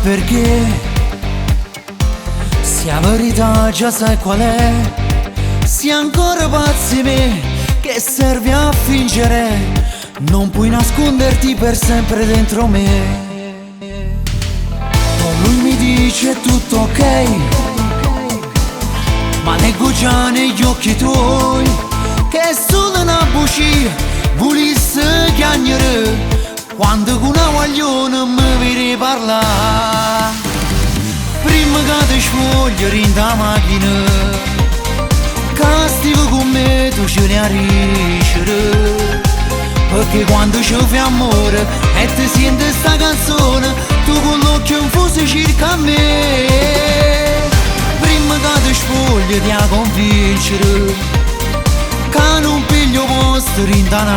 perché, se la verità già sai qual è, sei ancora pazzi me, che serve a fingere, non puoi nasconderti per sempre dentro me. Lui mi dice tutto ok, ma leggo già negli occhi tuoi che è solo una bugia, volesse chiagnere quando con una guaglione mi vedi parlare. Prima che ti svogliere in da macchina, che stivo con me tu ce ne arricere, perché quando ci fai amore e ti senti sta canzone, tu con l'occhio infuso cerca a me. Prima che ti spogli ti a convincere che non piglio posto in da un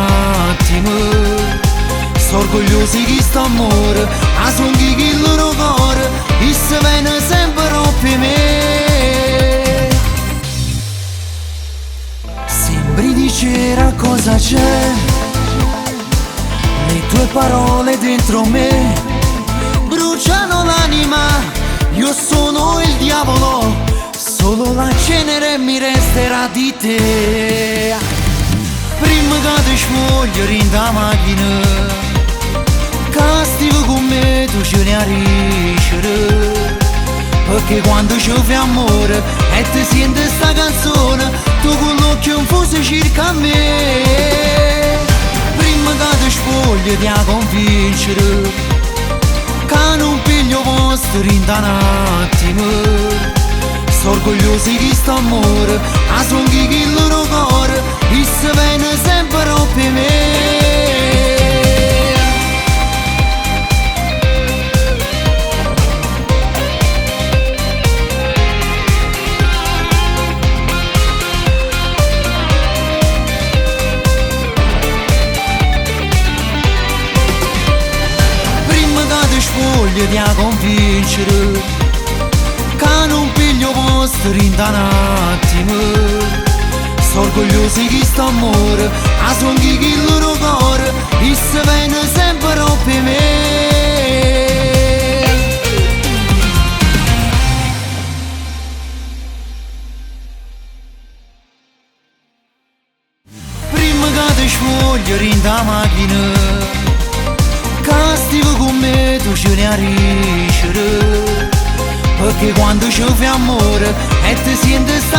attimo. Sono orgoglioso di sto amore, a son chi il loro cuore, e se viene sempre per me. Sembri dicere cosa c'è, le tue parole dentro me bruciano l'anima. Io sono il diavolo, solo la cenere mi resterà di te. Prima che ti svogliere in da macchina, che stivo con me tu ce ne arricere, perché quando ci fai amore e ti senti sta canzone, tu con l'occhio infuso cerca a me. Prima che ti spogli ti a convincere che non piglio posto in da un attimo. Sono orgoglioso di sto amore, a son chi il loro cuore, e se viene sempre per me. Voglio di a convincere che non piglio posto in da un attimo. Sono orgoglioso di sto amore, a son chi il loro cuore, e se viene sempre per me. Prima che ti svogliere in da macchina, che stivo con me tu ce ne arricere, perché quando ci fai amore e ti senti sta